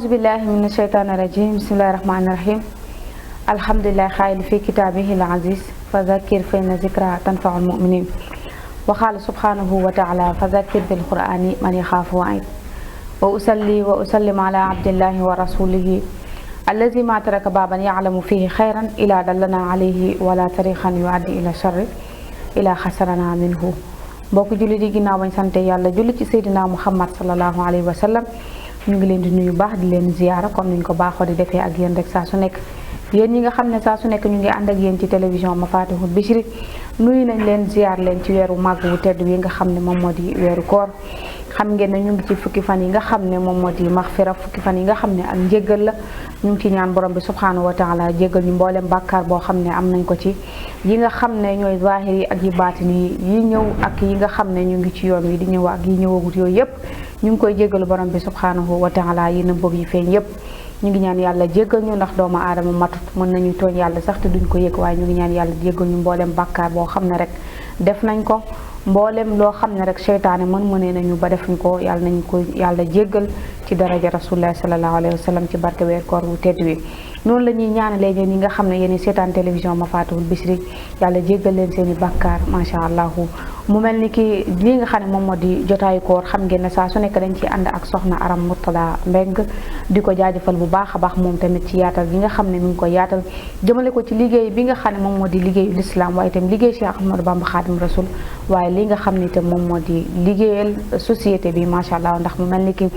أعوذ بالله من الشيطان الرجيم بسم الله الرحمن الرحيم الحمد لله خائل في كتابه العزيز فذكر فإن ذكرى تنفع المؤمنين وقال سبحانه وتعالى فذكر بالقرآن من يخاف وعيد وأصلي وأسلم على عبد الله ورسوله الذي ما ترك بابا يعلم فيه خيرا إلى دلنا عليه ولا طريقا يؤدي إلى شر إلى خسرنا منه mbokk jullit yi ginnaaw bañ sante yàlla julli ci Seydina Muhammad sallallahu alayhi wa sallam ñu ngi leen di nuyu baax di leen ziyaara comme niñ ko baaxoo di defee ak yéen rek saa su nekk yéen ñi nga xam ne saa su nekk ñu ngi ànd ak yéen ci télévision Mafatihul Bichri nuyu nañ leen ziyaar leen ci weeru màgg bu tedd wi nga xam ne moom moo di weeru koor xam ngeen ne ñu ngi ci fukki fan yi nga xam ne moom moo di maxfira fukki fan yi nga xam ne ak njéggal la ñu ngi ci ñaan borom bi subhanahu wa taala jéggal ñu mboolem bàkkaar boo xam ne am nañ ko ci yi nga xam ne ñooy zahir yi ak yi baatin yi ñëw ak yi nga xam ne ñu ngi ci yoon wi di ñëw ak yi ñëwagut yooyu yépp ñu ngi koy jéggalu borom bi subhanahu wa taala yi na bëgg yi feeñ yépp ñu ngi ñaan yàlla jéggal ñu ndax doomu aadama matut mën nañu tooñ yàlla sax te duñ ko yëg waaye ñu ngi ñaan yàlla jéggal ñu mboolem bàkkaar boo xam ne rek def nañ ko mboolem loo xam ne rek seytaane mënee nañu ba defuñ ko yàlla nañ ko yàlla jéggal ci daraja rasulullah sallallahu alayhi wa sallam ci barke weer koor bu tedd wi noonu la ñuy ñaanalee ñi nga xam ne yéen seetaan télévision Mafatihul Bichri yàlla jéggal leen seen i bàkkaar macha allah mu mel ni ki lii nga xam ne moom moo di jotaayu koor xam ngeen ne saa su nekk dañ ciy ànd ak soxna Aram Murtada Mbeng di ko jaajëfal bu baax a baax moom tamit ci yaatal gi nga xam ne mi ngi ko yaatal jëmale ko ci liggéey bi nga xam ne moom moo di liggéeyu lislaam waaye itam liggéey Cheikh Ahmadou Bamba Khadim Rasoul waaye li nga xam ne itam moom moo di liggéeyal société bi macha allah ndax mu mel ni ki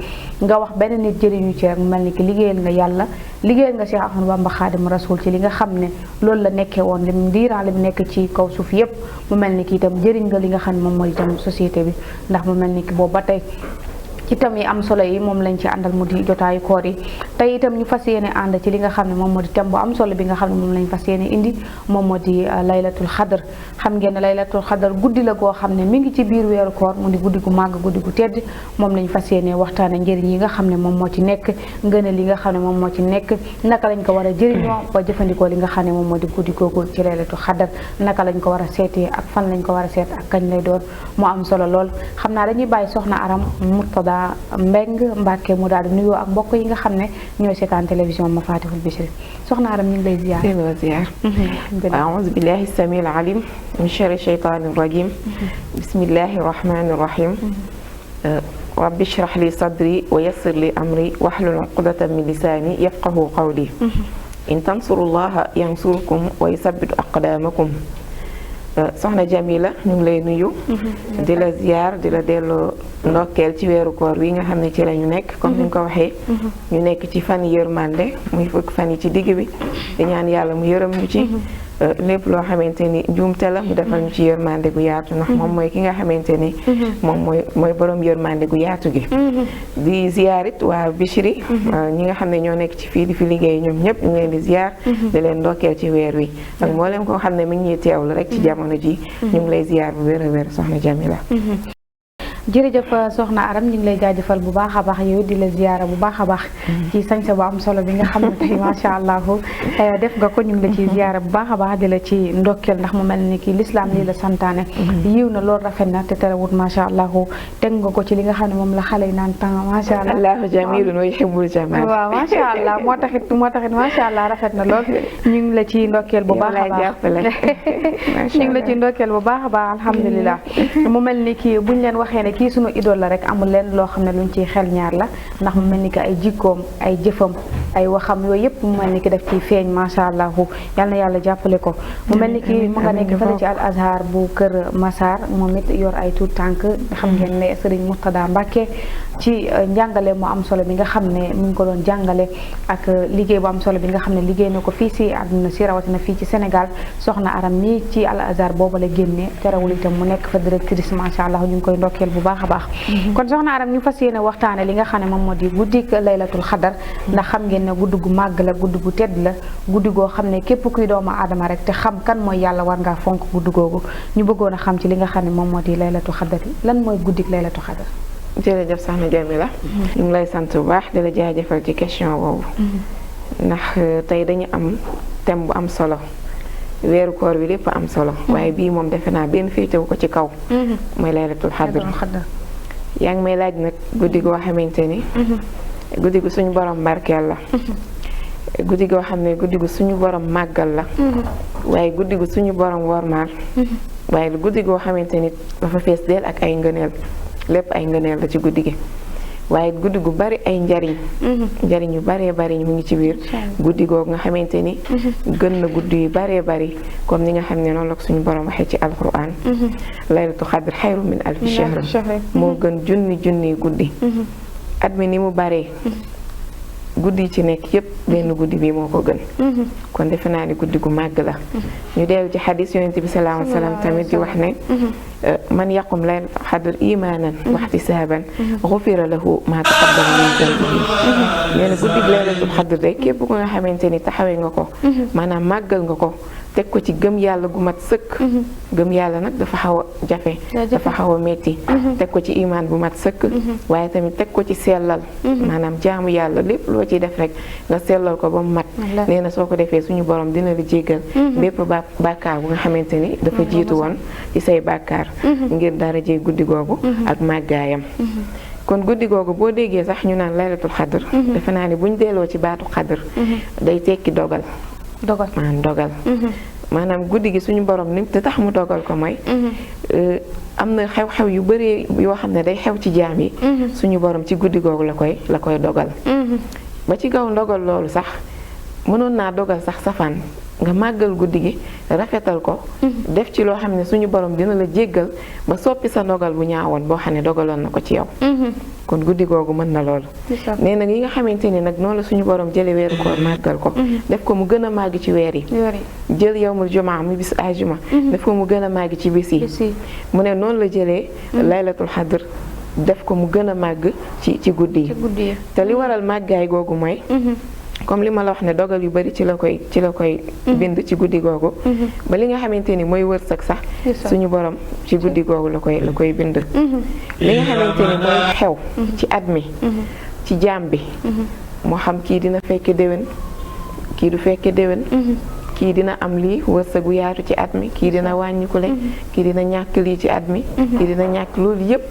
nga wax benn nit jëriñu ci rek mu mel ni ki liggéeyal nga yàlla liggéeyal nga Cheikh Ahmadou Bamba Khadim Rasoul ci li nga xam ne loolu la nekkee woon lim ndiiraan li mu nekk ci kaw suuf yépp mu mel ni ki itam jëriñ nga li nga xam ne moom mooy itam société bi ndax mu mel ni ki boobu ba tey ci tam yi am solo yi moom lañ ci àndal mu di jotaayu koor yi tey itam ñu fas yéene ànd ci li nga xam ne moom moo di thème bu am solo bi nga xam ne moom lañ fas yéene indi moom moo di laylatul xadar xam ngeen ne laylatul xadar guddi la goo xam ne mi ngi ci biir weeru koor mu di guddi gu màgg guddi gu tedd moom lañ fas yéene waxtaane njëriñ yi nga xam ne moom moo ci nekk ngëneel li nga xam ne moom moo ci nekk naka lañ ko war a jëriñoo ba jëfandikoo li nga xam ne moom moo di guddi googu ci laylatul xadar naka lañ ko war a seetee ak fan lañ ko war a seet ak kañ lay doon mu am solo lool xam naa dañuy bàyyi soxna Aram Murtada Mbeng Mbàkke mu daal di nuyoo ak mbokk yi nga xam ne ñooy seetaan télévision Mafatihul Bichri soxna Aram ñu ngi lay ziar a'uuzu billahi samiil aliim min sharri shaytaani rajiim bismillahi rahmaani rahiim rabbi shrah li sadri wa yassir li amri wahlul uqdatan min lisaani yafqahu qawli in tansurullaha yansurkum wa yuthabbit aqdaamakum soxna Jamila ñu ngi lay nuyu di la ziar di la delloo ndokkeel ci weeru koor wi nga xam ne ci la ñu nekk comme ni nga ko waxee ñu nekk ci fan yërmande muy fukk fan yi ci digg bi di ñaan yàlla mu yërëm ñu ci lépp loo xamante ni njuumte la mu defal ñu ci yërmande gu yaatu ndax moom mooy ki nga xamante ni moom mooy borom yërmande gu yaatu gi di ziarit waa Bichri ñi nga xam ne ñoo nekk ci fii di fi liggéey ñoom ñëpp ñu leen di ziar di leen ndokkeel ci weer wi ak mboolem koo xam ne mi ngi ñuy teewlu rek ci jamono ji ñu ngi lay ziar bu wér a wér soxna Jamila jërëjëf soxna Aram ñu ngi lay jaajëfal bu baax a baax yow di la ziyaara bu baax a baax ci sañsa bu am solo bi nga xam ne tey macha allah def nga ko ñu ngi la ci ziyaara bu baax a baax di la ci ndokkeel ndax mu mel ni ki lislaam lii la santaane yiw na loolu rafet na te terewut macha allah teg nga ko ci li nga xam ne moom la xale yi naan temps macha allah allahu jamilun wa yuhibbul jamal waaw macha allah moo taxit macha allah rafet na lool ñu ngi la ci ndokkeel bu baax a baax ñu ngi la ci ndokkeel bu baax a baax alhamdulilah mu mel ni ki buñ leen waxee ne kii sunu idole la rek amul leen loo xam ne luñ ciy xel ñaar la ndax mu mel ni ki ay jikkoom ay jëfam ay waxam yooyu yëpp mu mel ni ki daf ciy feeñ macha allah yal na yàlla jàppale ko mu mel ni ki mu nga nekk fële ci al azhar bu kër Massar moom it yor ay tuut tànk xam ngeen ne Serigne Murtada Mbàkke ci njàngale mu am solo bi nga xam ne mi ngi ko doon jàngale ak liggéey bu am solo bi nga xam ne liggéey na ko fii si àdduna si rawatina fii ci Sénégal soxna Aram nii ci al azhar boobu la génnee terewul itam mu nekk fa directrice macha allah ñu ngi koy ndokkeel bu baax a baax kon soxna Aram ñu fas yéene waxtaane li nga xam ne moom moo di guddik laylatul xadar ndax xam ngeen ne guddi gu màgg la guddi gu tedd la guddi goo xam ne képp kuy doomu aadama rek te xam kan mooy yàlla war ngaa fonk guddi googu ñu bëggoon a xam ci li nga xam ne moom moo di laylatul xadar lan mooy guddik laylatul xadar jërëjëf soxna Jamila ñu ngi lay sant bu baax di la jaajëfal ci question boobu ndax tey dañu am thème bu am solo weeru koor bi lépp am solo waaye bii moom defe naa benn féetewu ko ci kaw mooy laylatul xadr yaa ngi may laaj nag guddi goo xamante ni guddi gu suñu borom barkeel la guddi goo xam ne guddi gu suñu borom màggal la waaye guddi gu suñu borom wormaal waaye guddi goo xamante ni dafa fees deel ak ay ngëneel lépp ay ngëneel la ci guddi gi waaye guddi gu bari ay njariñ njariñ yu baree bari mu ngi ci biir guddi googu nga xamante ni gën na guddi yu baree bari comme ni nga xam ne noonu la ko suñu borom waxee ci alquran laylatul xadr xayru min alfi shahr moo gën junni guddi at mi ni mu baree guddi ci nekk yépp benn guddi bi moo ko gën kon defe naa ni guddi gu màgg la ñu dellu ci xadis yonent bi sallallahu alayhi wa sallam tamit di wax ne man yaqum laylatul xadr imaanan wa ihtisaaban gufira lahu maa taqaddama min zanbihi nee na guddi laylatul xadr day képp ko nga xamante ni taxawee nga ko maanaam màggal nga ko teg ko ci gëm yàlla gu mat sëkk gëm yàlla nag dafa xaw a jafe dafa xaw a metti teg ko ci imaan bu mat sëkk waaye tamit teg ko ci sellal maanaam jaamu yàlla lépp loo ciy def rek nga sellal ko ba mu mat nee na soo ko defee suñu borom dina la jéggal bépp bàkkaar bu nga xamante ni dafa jiitu woon ci say bàkkaar ngir dara jee guddi googu ak màggaayam kon guddi googu boo déggee sax ñu naan laylatul xadr defe naa ni buñ delloo ci baatu xadr day tekki dogal maanaam guddi gi suñu borom ni te tax mu dogal ko mooy am na xew-xew yu bari yoo xam ne day xew ci jaam yi suñu borom ci guddi googu la koy dogal ba ci gaw ndogal loolu sax mënoon naa dogal sax safaan nga màggal guddi gi rafetal ko def ci loo xam ne suñu borom dina la jéggal ba soppi sa ndogal bu ñaawoon boo xam ne dogaloon na ko ci yow kon guddi googu mën na loolu nee nag yi nga xamante ni nag noonu la suñu borom jële weeru koor màggal ko def ko mu gën a màgg ci weer yi jël yawmul jumaa mu bis ajuma def ko mu gën a màgg ci bis yi mu ne noonu la jëlee laylatul xadr def ko mu gën a màgg ci guddi yi te li waral màggaay googu mooy comme li ma la wax ne dogal yu bari ci la koy bind ci guddi googu ba li nga xamante ni mooy wërsëg sax suñu borom ci guddi googu la koy bind li nga xamante ni mooy xew ci at mi ci jaam bi moo xam kii dina fekke déwén kii du fekke déwén kii dina am lii wërsëgu yaatu ci at mi kii dina wàññikule kii dina ñàkk lii ci at mi kii dina ñàkk loolu yépp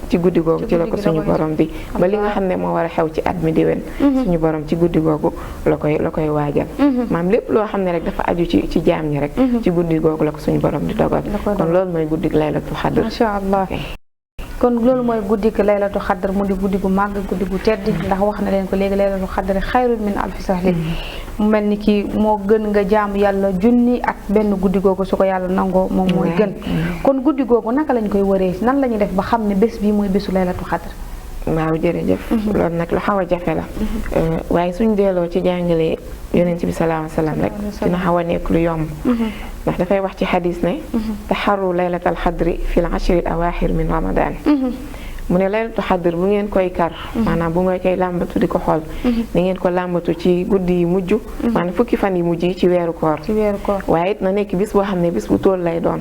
ci guddi googu ci la ko suñu borom di ba li nga xam ne moo war a xew ci at mi déwén suñu borom ci guddi googu la koy waajal maam lépp loo xam ne rek dafa aju ci jaam ñi rek ci guddi googu la ko suñu borom di dogal kon loolu mooy guddi laylatul xadr masha Allah kon loolu mooy guddi gi laylatul xadr mu di guddi gu màgg guddi gu tedd ndax wax na leen ko léegi laylatul xadr xayrun min alfi sahrin mu mel ni ki moo gën nga jaamu yàlla junni at benn guddi googu su ko yàlla nangoo moom mooy gën kon guddi googu naka lañ koy wëree nan la ñuy def ba xam ne bés bii mooy bésu laylatul xadr waaw jërëjëf loolu nag lu xaw a jafe la waaye suñ delloo ci jàngale yonent bi sallallahu alayhi wa sallam rek dina xaw a nekk lu yomb ndax dafay wax ci xadis ne taxarru laylatal xadri fi l ashri al awaaxir min ramadan mu ne laylatul xadr bu ngeen koy kar maanaam bu ngeen koy làmbatu di ko xool ni ngeen ko làmbatu ci guddi yi mujj maanaam fukki fan yi mujj yi ci weeru koor waaye it na nekk bis boo xam ne bis bu tool lay doon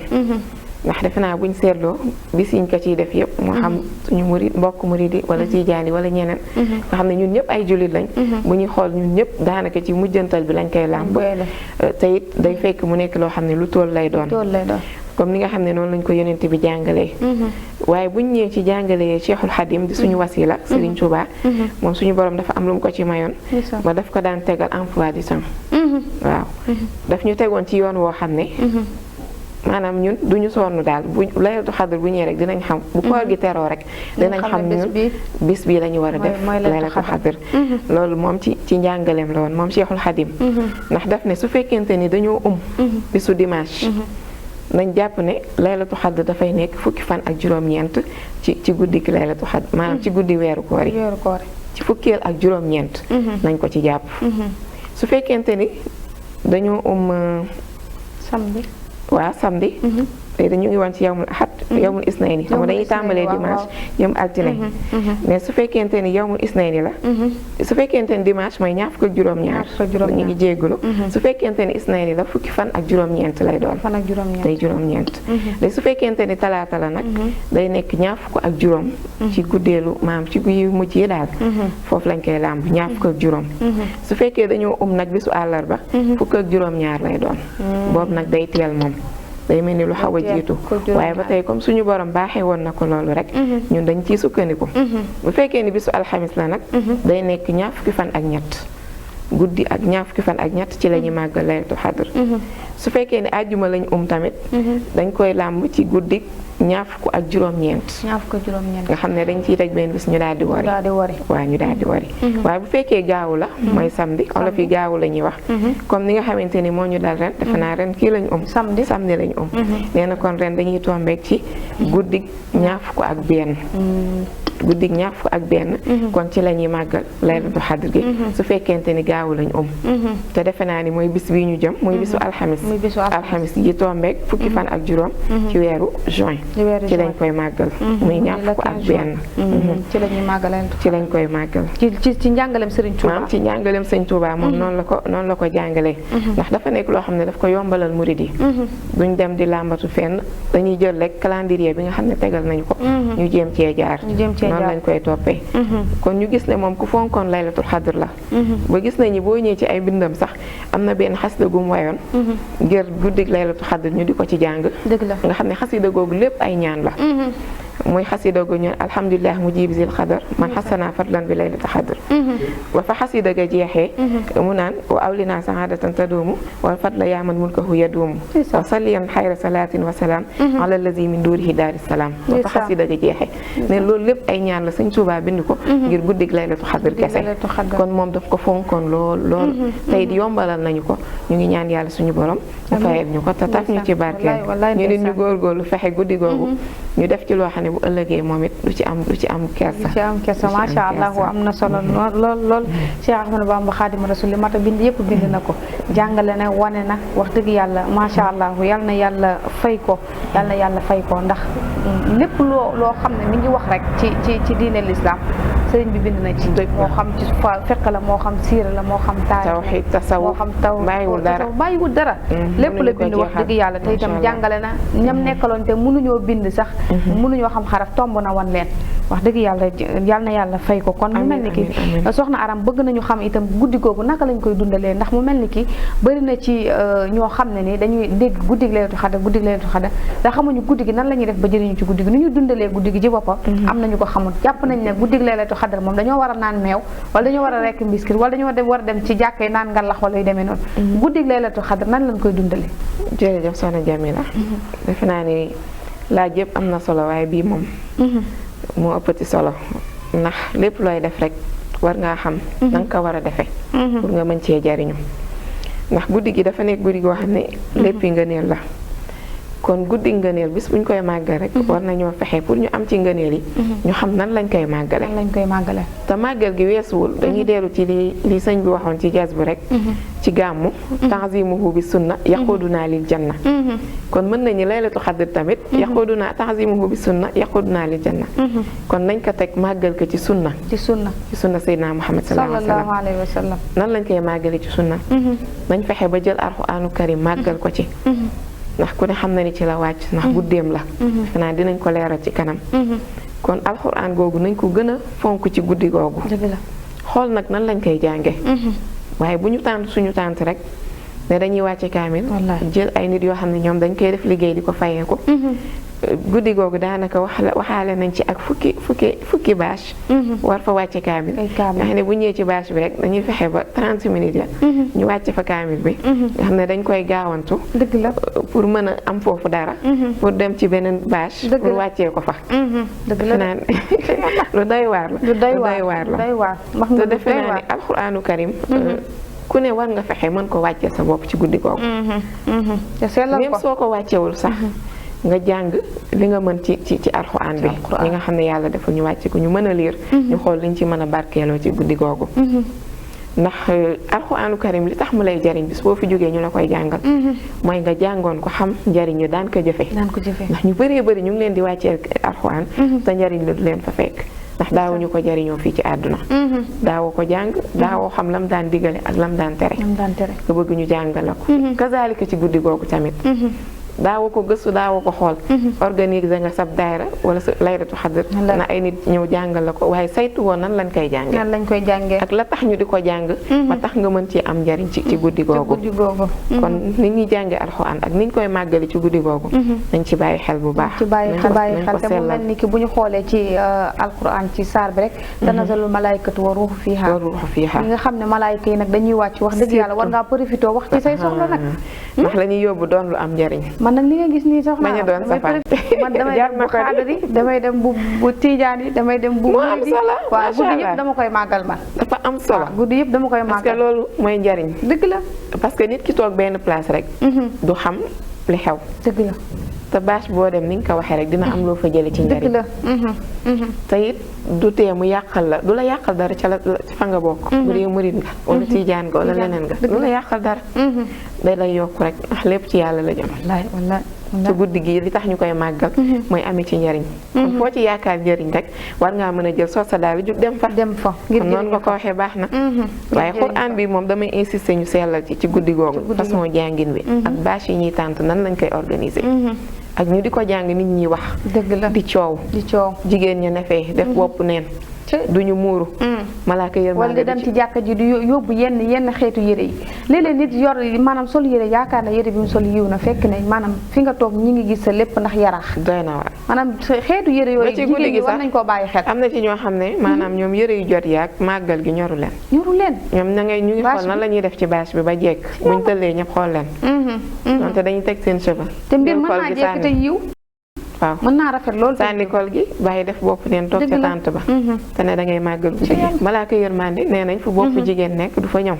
ndax defe naa buñ seetloo bis yiñ ko ciy def yëpp moo xam suñu murid mbokk murid yi wala tijaan yi wala ñeneen nga xam ne ñun ñëpp ay jullit lañ bu ñuy xool ñun ñëpp daanaka ci mujjantal bi lañ koy làmb te it day fekk mu nekk loo xam ne lu tool lay doon comme ni nga xam ne noonu lañ ko yonent bi jàngalee waaye buñ ñëwee ci jàngalee Cheikhul Khadim di suñu wasila Serigne Touba moom suñu borom dafa am lu mu ko ci mayoon ba daf ko daan tegal emploi du temps waaw daf ñu tegoon ci yoon woo xam ne maanaam ñun duñu sonn daal bu laylatul xadr bu ñëwee rek dinañ xam bu koor gi teroo rek dinañ xam ñun bis bii la ñu war a def laylatul xadr loolu moom ci njàngaleem la woon moom Cheikhul Khadim ndax daf ne su fekkente ni dañoo bisu dimanche nañ jàpp ne laylatul xadr dafay nekk fukki fan ak juróom-ñeent ci guddi gi laylatul xadr maanaam ci guddi weeru koor yi ci fukkeel ak juróom-ñeent nañ ko ci jàpp su fekkente ni dañoo samedi waaw samedi léegi dañu ngi woon ci yawmul ahad yawmul isnayni xam nga dañuy tàmbalee dimanche yom altine mais su fekkente ni yawmul isnayni la su fekkente ni dimanche mooy ñaar fukk ak juróom-ñaar ñu ngi jéggulu su fekkente ni isnayni la fukki fan ak juróom-ñeent lay doon day juróom-ñeent léegi su fekkente ni talaata la nag day nekk ñaar fukk ak juróom ci guddeelu maam ci yu mujj yi daal foofu lañ koy làmb ñaar fukk ak juróom su fekkee dañoo nag bisu àllarba fukk ak juróom-ñaar lay doon boobu nag day teel moom day mel ni lu xaw a jiitu waaye ba tey comme suñu borom baaxee woon na ko loolu rek ñun dañ ciy sukkandiku bu fekkee ni bisu alxamis la nag day nekk ñaar fukki fan ak ñett guddi ak ñaar fukki fan ak ñett ci la ñuy màggal laylatul xadr su fekkee ni àjjuma lañ tamit dañ koy làmb ci guddi ñaar fukk ak juróom-ñeent nga xam ne dañ ciy teg benn bis ñu daal di wari waaw ñu daal di wari waaye bu fekkee gaawu la mooy samedi olof yi gaawu la ñuy wax comme ni nga xamante ni moo ñu dal ren defe naa ren kii lañu samedi lañu nee na kon ren dañuy tombeek ci guddi ñaar fukk ak benn guddi ñaar fukk ak benn kon ci la ñuy màggal laylatul xadr gi su fekkente ni gaawu lañ te defe naa ni mooy bis bii ñu jëm muy bisu alxamis gi tombeek fukki fan ak juróom ci weeru juin ci lañ koy màggal muy ñaar fukk ak benn ci lañuy màggal ci lañ koy màggal ci njàngaleem Sëriñ Tuuba maam ci njàngaleem Sëriñ Tuuba moom noonu la ko jàngalee ndax dafa nekk loo xam ne daf ko yombalal murid yi duñ dem di làmbatu fenn dañuy jël rek calendrier bi nga xam ne tegal nañu ko ñu jéem cee jaar noonu lañ koy toppee kon ñu gis ne moom ku fonkoon laylatul xadr la ba gis nañu boo ñëwee ci ay bindam sax am na benn xasida gu mu wayoon ngir guddig laylatul xadr ñu di ko ci jàng nga xam ne xasida googu lépp ay ñaan la muy xasida gu ñu alhamdulilah mujib zil xadar man xasana fadlan bi laylati xadr ba fa xasida ga jeexee mu naan wa awlina saadatan taduumu wal fadla yaaman mulkahu yaduumu wa salliyan xayra salaatin wa salaam ala allazi min duurihi daari salaam ba fa xasida ga jeexee ne loolu lépp ay ñaan la Sëñ Tuubaa bind ko ngir guddig laylatu xadr kese kon moom daf ko fonkoon lool tey di yombalal nañu ko ñu ngi ñaan yàlla suñu borom mu fayal ñu ko te taf ñu ci barkeel ñu nit ñu góorgóorlu fexe guddi googu ñu def ci loo xam ne bu ëllëgee moom it du ci am kersa macha allah am na solo lool Cheikh Ahmadou Bamba Xaadimu Rasuul li mata bind yëpp bind na ko jàngale na wane na wax dëgg yàlla macha allah yal na yàlla fay ko ndax lépp loo xam ne mi ngi wax rek ci diine l'islam sëriñ bi bind na ci moo xam ci fiqh la moo xam siira la moo xam tawhiid tasawuf moo xam bàyyiwul dara lépp la bind wax dëgg yàlla te itam jàngale na ñam nekkaloon te mënuñoo bind sax mënuñoo xam xaraf tomb na wan leen wax dëgg yàlla yal na yàlla fay ko kon mu mel ni ki soxna Aram bëgg nañu xam itam guddi googu naka lañ koy dundalee ndax mu mel ni ki bëri na ci ñoo xam ne ni dañuy dégg guddig laylatul xadar da xamuñu guddi gi nan la ñuy def ba jëriñu ci guddi gi ni ñu dundalee guddi gi ci boppam am nañu ko xamul jàpp nañ ne guddig laylatul xadar moom dañoo war a naan meew wala dañoo war a rekk mbiskit wala dañoo war a dem ci jàkkee naan ngalax wala yu demee noonu guddig laylatul xadar nan lañ koy dundalee jërëjëf soxna Jamila defe naa ni laaj yëpp am na solo waaye bii moom moo ëppati solo ndax lépp looy def rek war ngaa xam na nga ko war a defee pour nga mën cee jariñu ndax guddi gi dafa nekk guddi goo xam ne lépp yi ngëneel la kon guddi ngëneel bis buñ koy màggal rek war nañoo fexe pour ñu am ci ngëneel yi ñu xam nan lañ koy màggale te màggal gi weesuwul dañuy dellu ci li sëñ bi waxoon ci jas bu rek ci gàmmu tanzimuhu bi sunna yaquduna lil janna kon mën nañu laylatul xadr tamit yaquduna tanzimuhu bi sunna yaquduna lil janna kon nañ ko teg màggal ko ci sunna Seydina Muhammad sallallahu alayhi wa sallam nan lañ koy màggale ci sunna nañ fexe ba jël alquraanu karim màggal ko ci ndax ku ne xam na ni ci la wàcc ndax guddeem la xanaa dinañ ko leeral ci kanam kon alxuraan googu nañ ko gën a fonk ci guddi googu xool nag nan lañ koy jànge waaye bu ñu tànt suñu tànt rek ne dañuy wàcce kaamil jël ay nit yoo xam ne ñoom dañ koy def liggéey di ko fayee ko guddi googu daanaka waxaale nañ ci ak fukki bâche war fa wàcce kaamil nga xam ne bu ñëwee ci bâche bi rek dañuy fexe ba 30 minutes ya ñu wàcce fa kaamil bi nga xam ne dañ koy gaawantu dëgg la pour mën a am foofu dara pour dem ci beneen bâche pour wàccee ko fa dëgg la naan lu doy waar la te defe naa ne alxuraanu karim ku ne war nga fexe mën ko wàccee sa bopp ci guddi googu même soo ko wàccewul sax nga jàng li nga mën ci alxuraan bi ñi nga xam ne yàlla dafa ñu wàcce ko ñu mën a liir ñu xool liñ ci mën a barkeeloo ci guddi googu ndax alxuraanu karim li tax mu lay jariñ bis boo fi jógee ñu la koy jàngal mooy nga jàngoon ko xam njariñ ñu daan ko jëfe ndax ñu bëree bëri ñu ngi leen di wàccee alxuraan te njariñ la du leen fa fekk ndax daawuñu ko jariñoo fii ci àdduna daawoo ko jàng daawoo xam lam daan digale ak lam daan tere nga bëgg ñu jàngale ko kazaalika ci guddi googu tamit daawoo ko gëstu daawoo ko xool organiser nga sab daayra wala sa laylatu xadr na ay nit ñëw jàngal la ko waaye saytu woon nan lañ koy jàngee nan lañ koy jàngee ak la tax ñu di ko jàng ba tax nga mën ci am njariñ ci guddi googu kon nit ñuy jàngee alxuraan ak niñ koy màggali ci guddi googu nañ ci bàyyi xel bu baax ci bàyyi xel te mu mel ni ki bu ñu xoolee ci alxuraan ci saar bi rek tanazalul malaayikatu wa ruuhu fiihaa ñi nga xam ne malaayika yi nag dañuy wàcc wax dëgg yàlla war ngaa profité wax ci say soxla nag ndax la ñuy yóbbu doon lu am njariñ man nag li nga gis nii soxna bañ a doon safar man damay dem bu xaadar yi damay dem bu tiijaan yi damay dem bu am solo waaw guddi yëpp dama koy màggal man dafa am solo guddi yëpp dama koy màggal parce que loolu mooy njariñ dëgg la parce que nit ki toog benn place rek du xam li xew dëgg la te bâche boo dem ni nga ko waxee rek dina am loo fa jële ci njariñ dëgg la te it du tee mu yàqal la du la yàqal dara ca la fa nga bokk bu dee murit nga wala tiijaan nga wala leneen nga du la yàqal dara day lay yokk rek ndax lépp ci yàlla la jëm wallaay te guddi gi li tax ñu koy màggal mooy amee ci njariñ kon foo ci yaakaar njariñ rek war ngaa mën a jël soo sa daal ju dem fa ngir noonu nga ko waxee baax na waaye Alxuraan bi moom damay insister ñu sellal ci guddi googu façon jàngin bi ak bâche yi ñuy tànt nan lañ koy organiser ak ñu di ko jàng nit ñi wax dëgg la di coow jigéen ña ne fee def bopp neen duñu muuru malaaka yërmande wala di dem ci jàkka ji di yóbbu yenn xeetu yére yi léeg-léeg nit yor maanaam sol yére yaakaar na yére bi mu sol yiw na fekk ne maanaam fi nga toog ñi ngi gis sa lépp ndax yaraax doy na waar maanaam xeetu yére yooyu jigéen ñi war nañ koo bàyyi xel am na ci ñoo xam ne maanaam ñoom yére yu jot yaag màggal gi ñoru leen ñoom na ngay ñu ngi xool nan la ñuy def ci bâche bi ba jekk buñ tëllee ñëpp xool leen donte dañuy teg seen cheveux te mbir mën naa jekk te yiw waaw mën naa rafet loolu sànni kol gi bàyyi def bopp neen toog ca tànt ba te ne da ngay màggal guddi gi malaaka yërmande nee nañ fu bopp jigéen nekk du fa ñëw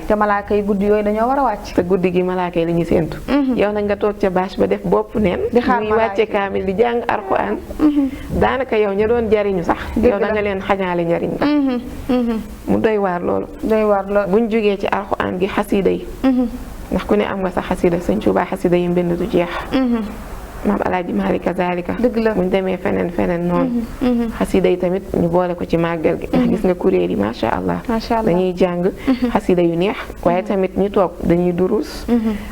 te malaaka yi guddi yooyu dañoo war a wàcc te guddi gi malaaka yi la ñuy séentu yow nag nga toog ca bâche ba def bopp neen muy wàcce kaamil di jàng Alxuraan daanaka yow ña doon jariñu sax yow da nga leen xañaale njariñ la mu doy waar loolu buñ jógee ci Alxuraan gi xasida yi ndax ku ne am nga sa xasida Sëñ Tuubaa xasida yi mbind du jeex maam Alaaji Maalik kazaalika buñ demee feneen noonu xasida yi tamit ñu boole ko ci màggal gi ndax gis nga kuréel yi macha allah dañuy jàng xasida yu neex waaye tamit ñu toog dañuy durus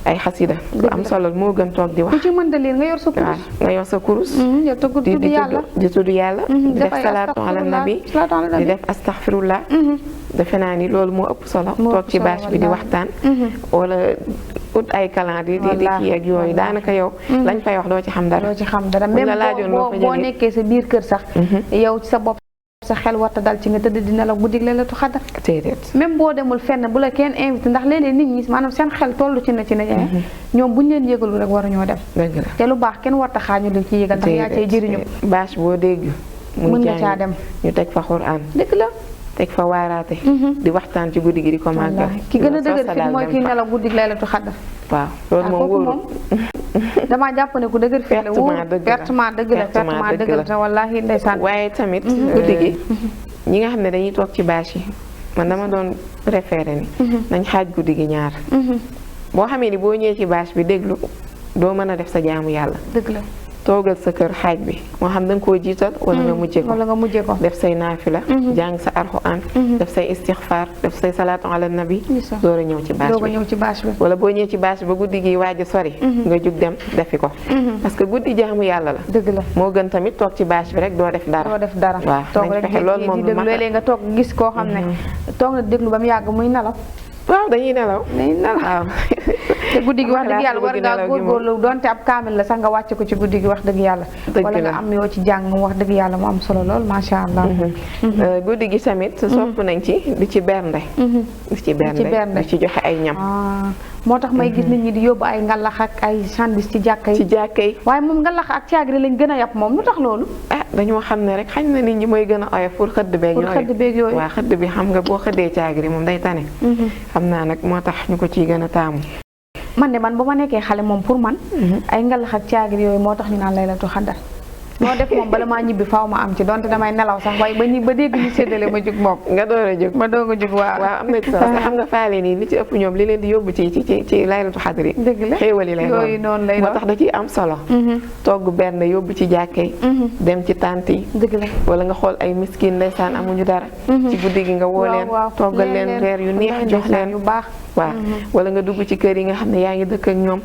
ay xasida lu am solo moo gën toog di wax ku ci mën dalil nga yor sa kurus di tudd yàlla di def salaatu ala nabi di def astaxfirullah defe naa ni loolu moo ëpp solo toog ci bâche bi di waxtaan wala ut ay calendrier di kii ak yooyu daanaka yow lañ fay wax doo ci xam dara même boo nekkee sa biir kër sax yow ci sa bopp sa xel warta dal ci nga tëdd di nelaw guddi laylatu xadar même boo demul fenn bu la kenn invité ndax léeg-léeg nit ñi maanaam seen xel tollu ci ne ñoom buñ leen yëgalu rek waruñoo dem te lu baax kenn warta xaañu li ci yëgal ndax yaa cay jëriñu bâche boo dégg mën nga caa dem ñu teg fa Alxuraan dëgg la teg fa waaraate di waxtaan ci guddi gi di ko màggal ki gën a dëgër fit mooy kii nelaw guddi laylatu xadar waaw loolu moom wóorul damaa jàpp ne ku dëgër fit la pertement dëgg la te wallaahi ndeysaan waaye tamit guddi gi ñi nga xam ne dañuy toog ci bâche yi man dama doon préféré ni nañ xaaj guddi gi ñaar boo xamee ni boo ñëwee ci bâche bi déglu doo mën a def sa jaamu yàlla dëgg la toogal sa kër xaaj bi moo xam da nga koo jiital wala nga mujje ko def say naafila jàng sa Alxuraan def say istixfaar def say salaatu ala nabi door a ñëw ci bâche bi wala boo ñëwee ci bâche ba guddi gi waaj a sori nga jug dem defi ko parce que guddi jaamu yàlla la dëgg la moo gën tamit toog ci bâche bi rek doo def dara waaw toog rek fexe loolu moom léeg-léeg nga toog gis koo xam ne toog na déglu ba mu yàgg muy nelaw waaw dañuy nelaw waaw te guddi gi wax dëgg yàlla war ngaa góorgóorlu donte ab kaamil la sax nga wàcce ko ci guddi gi wax dëgg yàlla wala nga am yoo ci jàng wax dëgg yàlla mu am solo lool macha allah guddi gi tamit sopp nañ ci di ci bernde di ci joxe ay ñam moo tax may gis nit ñi di yóbbu ay ngalax ak ay sandwich ci jàkka yi waaye moom ngalax ak caagri lañ gën a yàpp moom lu tax loolu dañoo xam ne rek xañ na nit ñi mooy gën a oyof pour xëdd beeg yooyu waaw xëdd bi xam nga boo xëddee caagri moom day tane xam naa nag moo tax ñu ko ciy gën a taamu man de man ba ma nekkee xale moom pour man ay ngalax ak caagri yooyu moo tax ñu naan laylatu xadar noo def moom bala maa ñibbi faaw ma am ci donte damay nelaw sax waaye ba dégg ñu séddale ma jóg moom nga door a jóg ma doog a jóg waaw am na ci solo xam nga faale nii li ci ëpp ñoom li leen di yóbbu ci laylatu xadri dëgg la xéewal yi lay yooyu noonu lay moo tax da ciy am solo togg benn yóbbu ci jàkkee dem ci tànt yi dëgg la wala nga xool ay miskin ndeysaan amuñu dara ci guddi gi nga woo leen toggal leen reer yu neex jox leen yu baax waaw wala nga dugg ci kër yi nga xam ne yaa ngi dëkk ak ñoom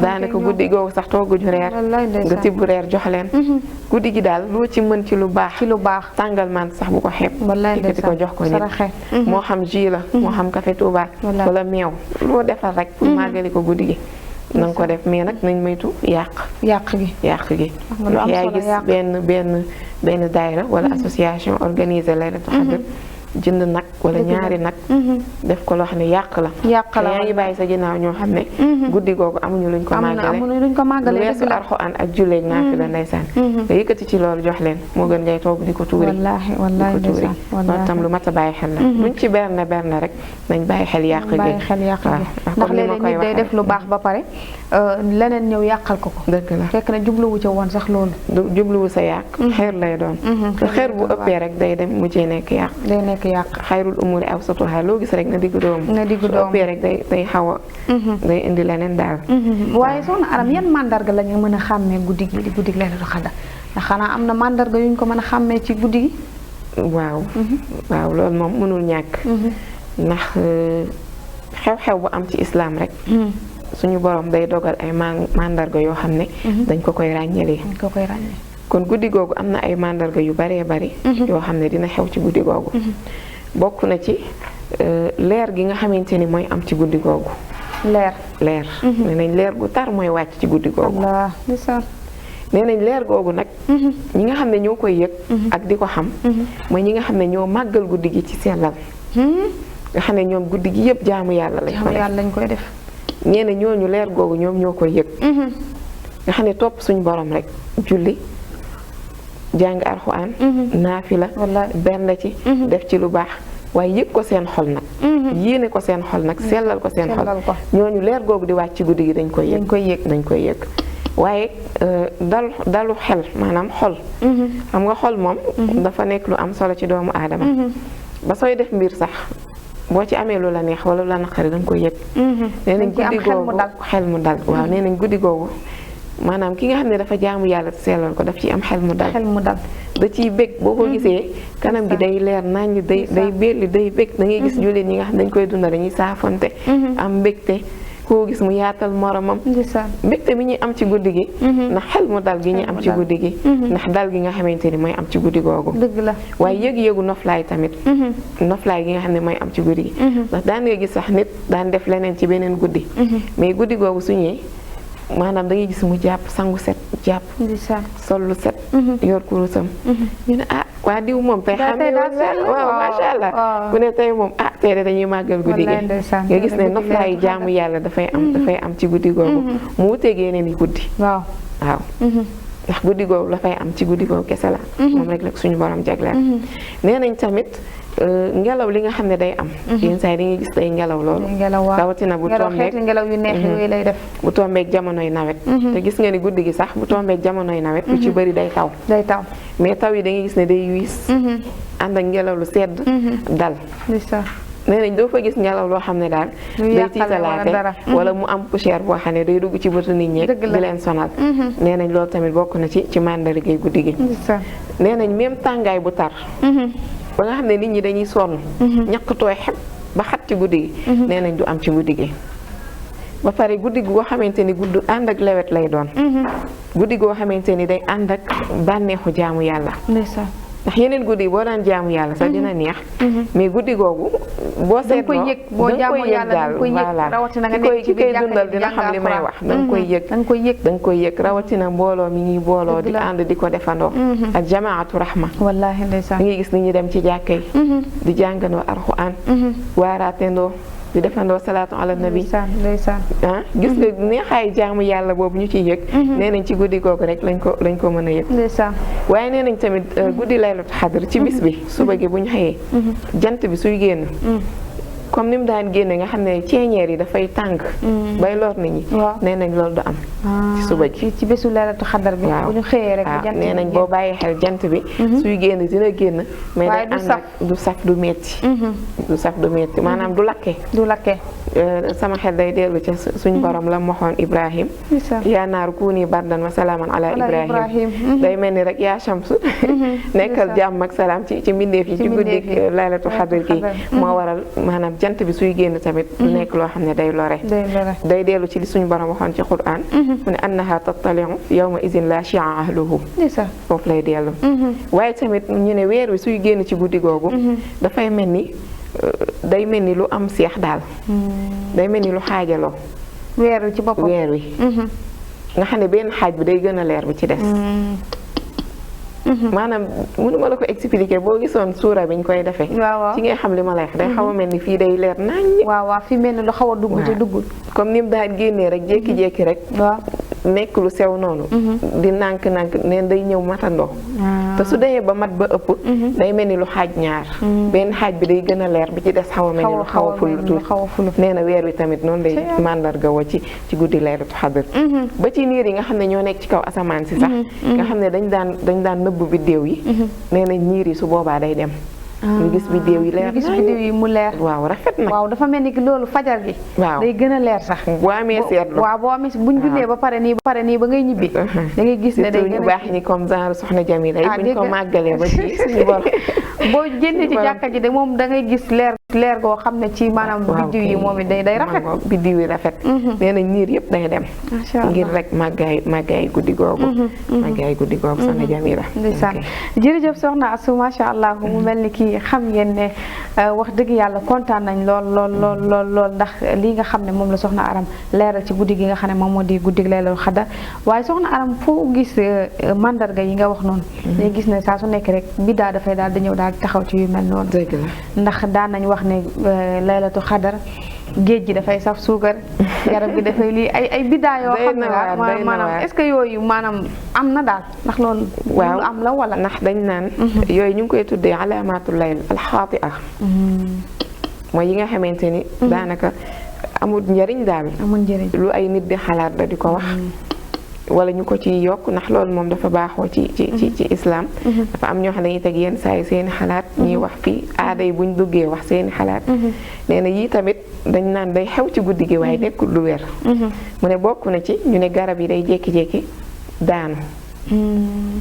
daanaka guddi googu sax tooguñu reer nga tibb reer jox leen guddi gi daal loo ci mën ci lu baax tàngal man sax bu ko xeeb yëkkati ko jox ko nit moo xam jus la moo xam café Touba wala meew loo defal rek pour màggali ko guddi gi na nga ko def mais nag nañ moytu yàq gi ndax yaay gis benn daayira wala association organisée Laylatul Qadr jënd nag wala ñaari nag def ko loo xam ne yàq la yaa ngi bàyyi sa ginnaaw ñoo xam ne guddi googu amuñu luñ ko màggale weesu Alxuraan ak julleeg naafila ndeysaan nga yëkkati ci loolu jox leen moo gën ngay toog di ko tuuri loolu tam lu mat a bàyyi xel la luñ ci berne rek nañ bàyyi xel yàq gi ndax léeg-léeg nit day def lu baax ba pare leneen ñëw yàqal ko dëgg la fekk na jubluwu ca woon sax loolu jubluwu sa yàq xeer lay doon te xeer bu ëppee rek day dem mujjee nekk yàq xayrul umuri awsatuha loo gis rek na diggu doomu ëppee rek day xaw a day indi leneen daal waaye soxna Aram yan mandarga la ñu mën a xàmmee guddi gi di guddi gi Laylatul Qadr ndax xanaa am na mandarga yuñ ko mën a xàmmee ci guddi gi waaw loolu moom mënul ñàkk ndax xew-xew bu am ci islam rek suñu borom day dogal ay mandarga yoo xam ne dañ ko koy ràññelee kon guddi googu am na ay mandarga yu baree bari yoo xam ne dina xew ci guddi googu bokk na ci leer gi nga xamante ni mooy am ci guddi googu leer nee nañ leer gu tar mooy wàcc ci guddi googu nee nañ leer googu nag ñi nga xam ne ñoo koy yëg ak di ko xam mooy ñi nga xam ne ñoo màggal guddi gi ci sellal nga xam ne ñoom guddi gi yëpp jaamu yàlla lañ koy def ñee ne ñooñu leer googu ñoom ñoo koy yëg nga xam ne topp suñu borom rek julli jàng Alxuraan naafila benn ci def ci lu baax waaye yëg ko seen xol nag yéene ko seen xol nag sellal ko seen xol ñooñu leer googu di wàcc ci guddi gi dañ koy yëg waaye dalu xel maanaam xol xam nga xol moom dafa nekk lu am solo ci doomu aadama ba sooy def mbir sax boo ci amee lu la neex wala lu la naqari da nga koy yëg nee nañ guddi googu xel mu dal waaw nee nañ guddi googu maanaam ki nga xam ne dafa jaamu yàlla sellal ko daf ci am xel mu dal da ciy bég boo ko gisee kanam gi day leer naññ day belli day bég da ngay gis jullit ñi nga xam ne dañ koy dundal dañuy saafonte am mbégte koo gis mu yaatal moromam mbégte mi ñuy am ci guddi gi ndax xel mu dal gi ñu am ci guddi gi ndax dal gi nga xamante ni mooy am ci guddi googu waaye yëg-yëgu noflaay tamit noflaay gi nga xam ne mooy am ci guddi gi ndax daan nga gis sax nit daan def leneen ci beneen guddi mais guddi googu su ñëwee maanaam da ngay gis mu jàpp sangu set jàpp sol lu set yor kurusam ñu ne waa diw moom tey xam ne waaw macha allah ku ne tey moom tey de dañuy màggal guddi gi nga gis ne noflaayu jaamu yàlla dafay am ci guddi googu mu wuteeg yeneen yi guddi waaw ndax guddi googu dafay am ci guddi googu kese la moom rek la suñu borom jagleel nee nañ tamit ngelaw li nga xam ne day am yenn saa yi da ngay gis day ngelaw loolu rawatina bu tombeek ngelaw yu neex yooyu lay def bu tombeek jamonoy nawet te gis nga ni guddi gi sax bu tombeek jamonoy nawet lu ci bëri day taw mais taw yi da ngay gis ne day wiis ànd ak ngelaw lu sedd dal nee nañ doo fa gis ngelaw loo xam ne daal day tiitalaate wala mu am poussière boo xam ne day dugg ci bëtu nit ñi di leen sonal nee nañ loolu tamit bokk na ci màndargay guddi gi nee nañ même tàngaay bu tar ba nga xam ne nit ñi dañuy sonn ñaq tooy xeb ba xat ci guddi gi nee nañ du am ci guddi gi ba pare guddi goo xamante ni gudd ànd ak lewet lay doon guddi goo xamante ni day ànd ak bànneexu jaamu yàlla ndax yeneen guddi boo daan jaamu yàlla sax dina neex mais guddi googu boo seetloo da nga koy yëg daal voilà ki koy dundal dina xam li may wax da nga koy yëg rawatina mbooloo mi ñuy booloo di ànd di ko defandoo ak jamaatu rahma wallaahi ndeysaan da ngay gis nit ñi dem ci jàkka yi di jàngandoo Alxuraan waaraatendoo di defandoo salaatu ala nabi gis nga neexaay jaamu yàlla boobu ñu ciy yëg nee nañ ci guddi googu rek lañ ko mën a yëg waaye nee nañ tamit guddi Laylatul Qadr ci bis bi suba gi bu ñu xëyee jant bi suy génn comme ni mu daan génne nga xam ne ceeñeer yi dafay tàng bay lor nit ñi nee nañ loolu du am ci suba gi ci bésu Laylatul Qadr bi bu ñu xëyee rek nee nañ boo bàyyee xel jant bi suy génn dina génn mais day ànd ak du saf du metti maanaam du lakke sama xel day dellu ca suñ borom la waxoon Ibrahim yaa naaru kuuni bardan wa salaaman ala Ibrahim day mel ni rek yaa Shamsu nekkal jàmm ak salaam ci mbindeef yi ci guddi Laylatul Qadr gi moo waral maanaam jant bi suy génn tamit du nekk loo xam ne day lore day dellu ci li suñu borom waxoon ci Qur'an mu ne annaha tattali'u yawma idhin la shi'a ahluhu foofu lay dellu waaye tamit ñu ne weer wi suy génn ci guddi googu dafay mel ni day mel ni lu am seex daal day mel ni lu xaajaloo weer wi ci boppam weer wi nga xam ne benn xaaj bi day gën a leer bi ci des maanaam mënuma la ko expliquer boo gisoon suura biñ koy defee ci ngay xam li ma lay wax day xaw a mel ni fii day leer naññ waaw fii mel ni lu xaw a dugg te duggul comme ni mu daan génnee rek jékki-jékki rek nekk lu sew noonu di nànk-nànk neen day ñëw matandoo te su demee ba mat ba ëpp day mel ni lu xaaj ñaar benn xaaj bi day gën a leer bi ci des xaw a mel ni lu xaw a ful tuuti nee na weer wi tamit noonu day màndarga woo ci guddi laylatul xadr ba ci niir yi nga xam ne ñoo nekk ci kaw asamaan si sax nga xam ne dañ daan nëbb biddéew yi nee na niir yi su boobaa day dem ñu gis biddéew yi leer gis biddéew yi mu leer waaw rafet na waaw dafa mel ni loolu fajar gi waaw day gën a leer sax boo amee seetlu waaw boo amee buñ jullee ba pare nii ba ngay ñibbi da ngay gis ne day gën a ñu baax ñi comme genre soxna Jamila yi buñ ko màggalee ba ci suñu borom boo génnee ci jàkka ji de moom da ngay gis leer goo xam ne ci maanaam biddiw yi moom it day rafet biddiw yi rafet nee na niir yëpp day dem ngir rek màggaay guddi googu soxna Jamila ndeysaan jërëjëf soxna Astou macha allah mu mel ni kii xam ngeen ne wax dëgg yàlla kontaan nañ lool ndax lii nga xam ne moom la soxna Aram leeral ci guddi gi nga xam ne moom moo di guddi Laylatul Qadr waaye soxna Aram foo gis mandarga yi nga wax noonu day gis ne saa su nekk rek biddaa dafay daal di ñëw daal taxaw ci yu mel noonu ndax daan nañ wax ne Laylatul Qadr géej gi dafay saf suukar garab gi dafay lii ay biddaa yoo xam ne daal maanaam est-ce que yooyu maanaam am na daal ndax loolu waaw am la wala ndax dañ naan yooyu ñu ngi koy tuddee alaamatul layl alxaatia mooy yi nga xamante ni daanaka amul njëriñ daal amul njëriñ lu ay nit di xalaat da di ko wax wala ñu ko ci yokk ndax loolu moom dafa baaxoo ci islam dafa am ñoo xam ne dañuy teg yenn saa yi seeni xalaat ñuy wax fii aada yi buñ duggee wax seeni xalaat nee na yii tamit dañ naan day xew ci guddi gi waaye nekkul lu wér mu ne bokk na ci ñu ne garab yi day jékki-jékki daanu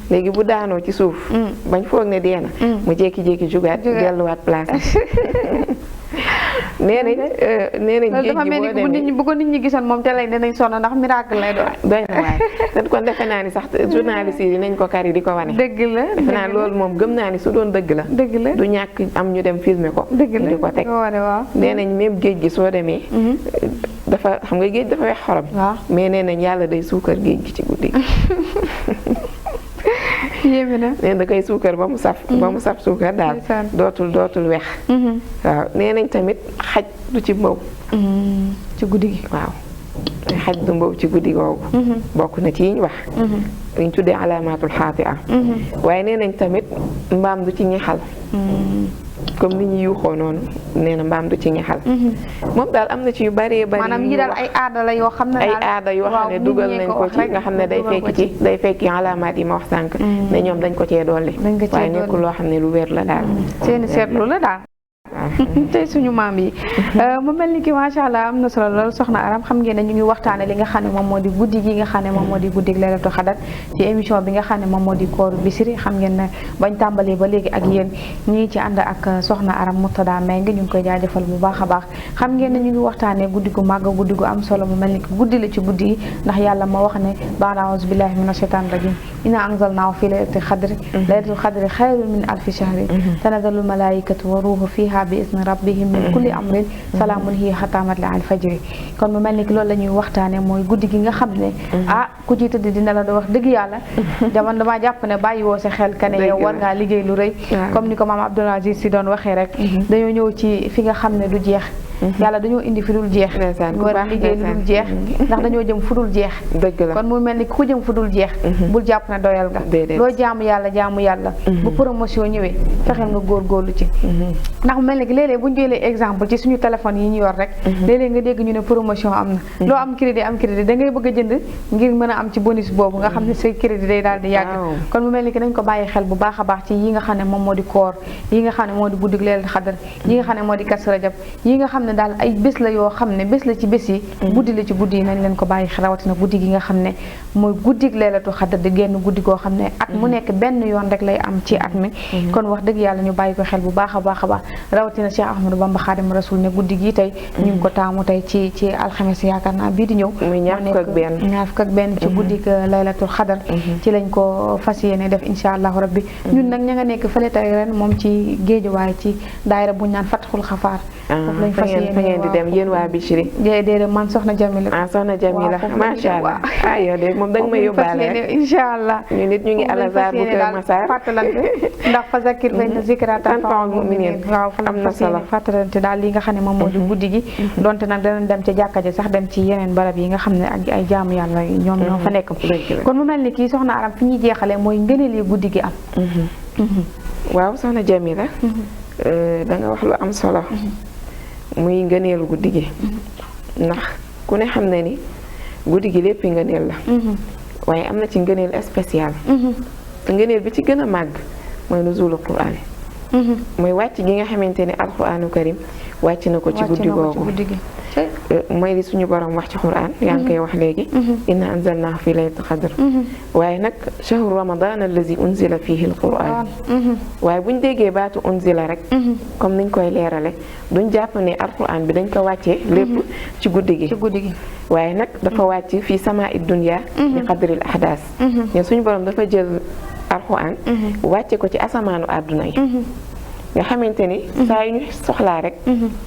léegi bu daanoo ci suuf bañ foog ne dee na mu jékki-jékki jugaat delluwaat place nee nañ géej gi dafa mel ni bu ko nit ñi gisoon moom te lay dinañ sonn ndax miracle lay doon doy na waaye dañ kon defe naa ni sax journaliste yi dinañ ko kari di ko wane dëgg la defe naa loolu moom gëm naa ni su doon dëgg la du ñàkk am ñu dem filmer ko di ko teg nee nañ même géej gi soo demee dafa xam nga géej dafa wex xorom mais nee nañ yàlla day suukar géej gi ci guddi yéeme na nee da koy suukar ba mu saf suukar daal dootul wex waaw nee nañ tamit xaj du ci mbaw ci guddi gi waaw xaj du mbaw ci guddi googu bokk na ci yiñ wax liñ tuddee alaamaatul xaatia waaye nee nañ tamit mbaam du ci ñexal comme ni ñu yuuxoo noonu nee na mbaam du ci ñexal moom daal am na ci yu bëree bëri maanaam yi daal ay aada la yoo xam ne ay aada yoo xam ne dugal nañ ko ci nga xam ne day fekki alaamaat yi ma wax sànq ne ñoom dañ ko cee dolli waaye nekkul loo xam ne lu wér la daal seeni seetlu la daal tey suñu maam yi mu mel ni ki macha allah am na solo loolu soxna Aram xam ngeen ne ñu ngi waxtaane li nga xam ne moom moo di guddi gi nga xam ne moom moo di guddi Laylatul Qadr ci émission bi nga xam ne moom moo di kooru Bichri xam ngeen ne bañ tàmbalee ba léegi ak yéen ñu ngi ci ànd ak soxna Aram Murtada Mbengue ñu ngi koy jaajëfal bu baax a baax xam ngeen ne ñu ngi waxtaane guddi gu màgg guddi gu am solo mu mel ni ki guddi la ci guddi yi ndax yàlla ma wax ne ba'da a'uuzu billahi mina shaytaani rajim inna anzalnaahu fi laylatil qadri laylatul qadri xayrun min alfi shahrin tanazzalul malaa'ikatu wa ruuhu fiihaa bi izni rabbihim min kulli amrin salaamun hiya hattaa matla'il fajri kon mu mel ni ki loolu la ñuy waxtaane mooy guddi gi nga xam ne ku ci tëdd dina la do wax dëgg yàlla jamono dama jàpp ne bàyyi woo sa xel ka ne yow war ngaa liggéey lu rëy comme ni ko maam Abdoul Aziz si doon waxee rek dañoo ñëw ci fi nga xam ne du jeex yàlla dañoo indi fi dul jeex ñu war a liggéey lu dul jeex ndax dañoo jëm fu dul jeex kon mu mel ni ku jëm fu dul jeex bul jàpp ne doyal nga loo jaamu yàlla bu promotion ñëwee fexeel nga góorgóorlu ci ndax mu mel ni léeg-léeg bu ñu jëlee exemple ci suñu téléphone yi ñu yor rek léeg-léeg nga dégg ñu ne promotion am na loo am crédit da ngay bëgg a jënd ngir mën a am ci bonus boobu nga xam ne say crédit day daal di yàgg kon mu mel ni ki nañ ko bàyyi xel bu baax a baax ci yi nga xam ne moom moo di koor yi nga xam ne moo di guddi Laylatul Qadr yi nga xam ne moo di Kazu Rajab yi nga xam ne ne daal ay bés la yoo xam ne bés la ci bés yi guddi la ci guddi yi nañ leen ko bàyyi xel rawatina guddi gi nga xam ne mooy guddig Laylatul Qadr di génn guddi goo xam ne at mu nekk benn yoon rek lay am ci at mi kon wax dëgg yàlla ñu bàyyi ko xel bu baax a baax a baax rawatina Cheikh Ahmadou Bamba Xaadimu Rasuul ne guddi gi tey ñu ngi ko taamu tey ci alxames yaakaar naa bii di ñëw ñaar fukk ak benn ci guddig Laylatul Qadr ci lañ ko fas yéene def insha allahu rabbi ñun nag ña nga nekk fële tey ren moom ci Géejawaay ci daayira bu ñu naan Fatxul Xafaar foofu lañ fas yéene fa ngeen di dem yéen waa Bichri déedéet man soxna Jamila soxna Jamila macha allah yow de moom danga may yóbbaale insha allah ñu nit ñu ngi Al-Azhar bu Kër Massar fàttalante ndax fa zakir fa inna zikra tanfa'ul mu'minin waaw am na solo fàttalante daal li nga xam ne moom moo di guddi gi donte nag danañ dem ca jàkka ji sax dem ci yeneen barab yi nga xam ne ak ay jaamu yàlla ñoom ñoo fa nekk kon mu mel ni kii soxna Aram fi ñuy jeexale mooy ngëneel yi guddi gi am waaw soxna Jamila da nga wax lu am solo muy ngëneelu guddi gi ndax ku ne xam ne ni guddi gi lépp ngëneel la waaye am na ci ngëneel spécial te ngëneel bi ci gën a màgg mooy nuzulu Qur'an mooy wàcc gi nga xamante ne alquranu karim wàcc na ko ci guddi googu mooy li suñu borom wax ci Qur'an yaa ngi koy wax léegi inna anzalnahu fi laylatul qadr waaye nag shahru ramadan allazi unzila fihi alquran waaye buñ déggee baatu unzila rek comme niñ koy leerale duñ jàpp ne alquran bi dañ ko wàccee lépp ci guddi gi waaye nag dafa wàcc fii samaa'i dunya bi qadril ahdaas ñun suñu borom dafa jël alquran wàcce ko ci asamaanu àdduna yi nga xamante ni saa yu ñu soxlaa rek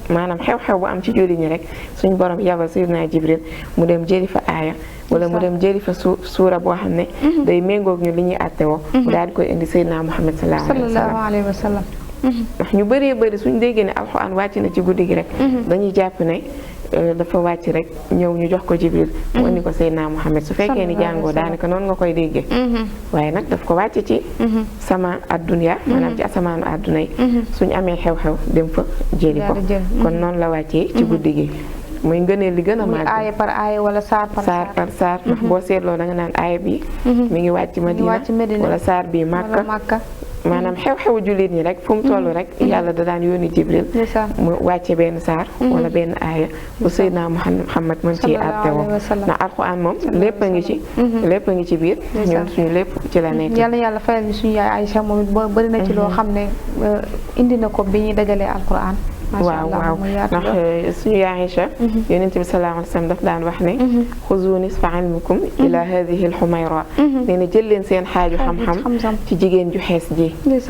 maanaam xew-xew bu am ci julli ñi rek suñu borom yabal Sayyidina Jibril mu dem jëli fa aaya wala mu dem jëli fa suura boo xam ne day méngoog ñu li ñuy àttewoo mu daal di koy indi Sayyidina Muhammad sallallahu alayhi wa sallam ndax ñu bëree bëri suñu déggee ne alxuraan wàcc na ci guddi gi rek dañuy jàpp ne dafa wàcc rek ñëw ñu jox ko Jibril mu indi ko Seydina Muhammad su fekkee ni jàngoo daanaka noonu nga koy déggee waaye nag daf ko wàcc ci sama addunya maanaam ci asamaanu adduna yi suñu amee xew-xew dem fa jëli ko kon noonu la wàccee ci guddi gi muy ngëneel li gën a màgg aaya par aaya wala saar par saar ndax boo seetloo da nga naan aaya bi mi ngi wàcc Madina wala saar bi Makka maanaam xew-xewu jullit ñi rek fu mu toll rek yàlla da daan yónni Jibril mu wàcce benn saar wala benn aaya bu Seydina Muhammad mën ci àttewoo ndax alxuraan moom lépp a ngi ci biir ñun suñu lépp ci la nekk yàlla fayal ñu suñu yaay Aïcha moom it bëri na ci loo xam ne indi na ko bi ñuy dajalee alxuraan waaw ndax suñu yaay Aïcha yonent bi sallallahu alayhi wa sallam daf daan wax ne xuzu nisfa ilmikum ila hadihi alxumayra nee na jël leen seen xaaju xam-xam ci jigéen ju xees ji ndax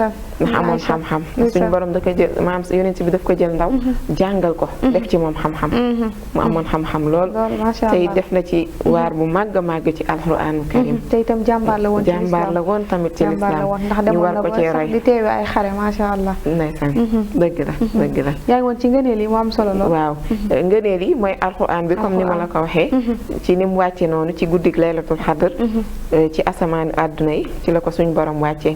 amoon xam-xam suñu borom da ko jël maam yonent bi daf ko jël ndaw jàngal ko def ci moom xam-xam mu amoon xam-xam lool tey def na ci waar bu màgg a màgg ci alxuraanu karim te itam jàmbaar la woon tamit ci lislaam ñu war ko cee roy di teewe ay xare macha allah ndeysaan dëgg la yaa ngi woon ci ngëneel yi mu am solo lool waaw ngëneel yi mooy alxuraan bi comme ni ma la ko waxee ci ni mu wàcce noonu ci guddig laylatul xadr ci asamaanu àdduna yi ci la ko suñu borom wàccee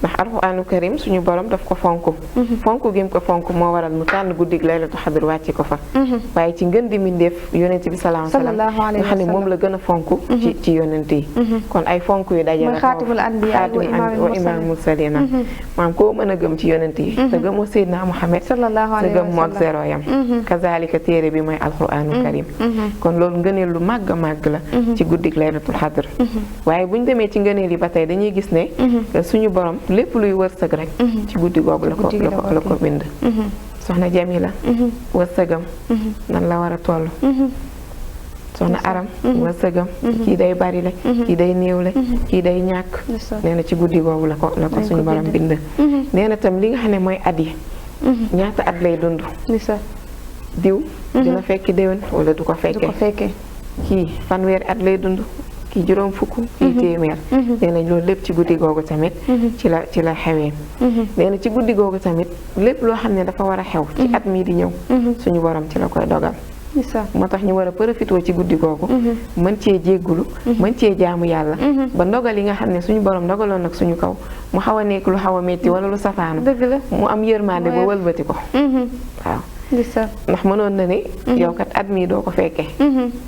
ndax alxuraanu karim suñu borom daf ko fonk gi mu ko fonk moo waral mu tànn guddig laylatul xadr wàcce ko fa waaye ci ngën di mindeef yonent bi sallallahu alayhi wa sallam nga xam ne moom la gën a fonk ci yonent yi kon ay fonk yu dajale xaatimul anbiyaa wa imaamul mursalina maam koo mën a gëm ci yonent yi te gëmoo Seydina Muhammad gëm moog zéro yam kazalika téere bi mooy alxuraanu karim kon loolu ngëneel lu màgg a màgg la ci guddig laylatul xadr waaye buñ demee ci ngëneel yi ba tey dañuy gis ne suñu borom lépp luy wërsëg rek ci guddi googu la ko bind soxna Jamila wërsëgam nan la war a toll soxna Aram wërsëgam kii day bari le kii day néew le kii day ñàkk nee na ci guddi googu la ko suñu borom bind nee na tam li nga xam ne mooy at yi ñaata at lay dund diw dina fekki déwén wala du ko fekkee kii fanweeri at lay dund kii juróom fukk kii téeméer nee na loolu lépp ci guddi googu tamit ci la xewee nee na ci guddi googu tamit lépp loo xam ne dafa war a xew ci at mii di ñëw suñu borom ci la koy dogal moo tax ñu war a profité ci guddi googu mën cee jéggulu mën cee jaamu yàlla ba ndogal yi nga xam ne suñu borom ndogaloon nag suñu kaw mu xaw a nekk lu xaw a metti wala lu safaanu mu am yërmande ba wëlbati ko waaw ndax mënoon na ne yow kat at mii doo ko fekkee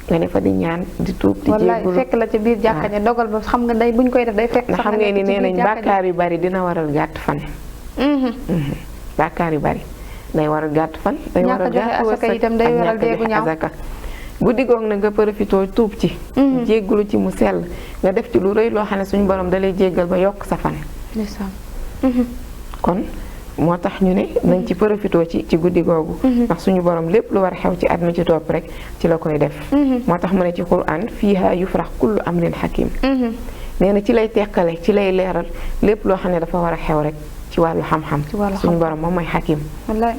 nga ne fa di ñaan di tuub di jéggulu fekk la ci biir jàkka ja dogal ba xam nga day buñ koy def day fekk ndax xam ngeen ni nee nañ bàkkaar yu bari dina waral gàtt fan bàkkaar yu bari day waral gàtt fan day waral gàtt asaka itam day waral dee gu ñaaw asaka guddi googu nag nga profitoo tuub ci jéggulu ci mu sell nga def ci lu rëy loo xam ne suñu borom dalay jéggal ba yokk sa fan kon moo tax ñu ne nañ ci profitoo ci guddi googu ndax suñu borom lépp lu war a xew ci at mi ci topp rek ci la koy def moo tax mu ne ci Qur'an fiiha yufrax kullu amrin hakim nee na ci lay teqale ci lay leeral lépp loo xam ne dafa war a xew rek ci wàllu xam-xam suñu borom moom mooy hakim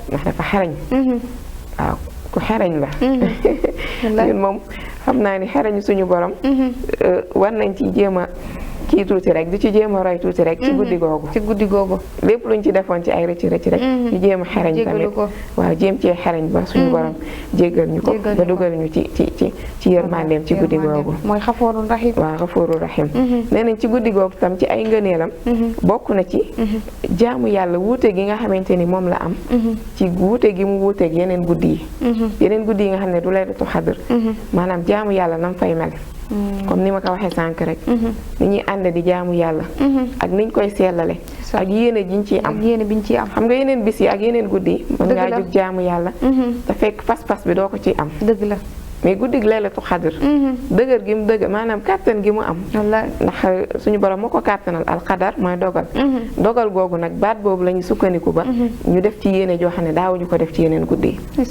ndax dafa xereñ waaw ku xereñ la ñun moom xam naa ni xereñ suñu borom war nañ ci jéem a kii tuuti rek di ci jéem a roy tuuti rek ci guddi googu lépp luñ ci defoon ci ay rëcc rek ñu jéem a xereñ tamit waaw jéem cee xereñ ba suñu borom jéggal ñu ko ba dugal ñu ci yërmandeem ci guddi googu mooy xafoorul rahim waaw xafoorul rahim nee nañ ci guddi googu tam ci ay ngëneelam bokk na ci jaamu yàlla wuute gi nga xamante ni moom la am ci wuute gi mu wuuteeg yeneen guddi yi nga xam ne du laylatul xadr maanaam jaamu yàlla nam fay mel comme ni ma ko waxee sànq rek ni ñuy ànd di jaamu yàlla ak niñ koy sellale ak yéene jiñ ciy am xam nga yeneen bis yi ak yeneen guddi yi mën ngaa jóg jaamu yàlla te fekk pas-pas bi doo ko ciy am dëgg la mais guddig laylatul xadr dëgër gi mu dëgër maanaam kàttan gi mu am ndax suñu borom moo ko kàttanal alxadar mooy dogal googu nag baat boobu la ñu sukkandiku ba ñu def ci yéene joo xam ne daawuñu ko def ci yeneen guddi yi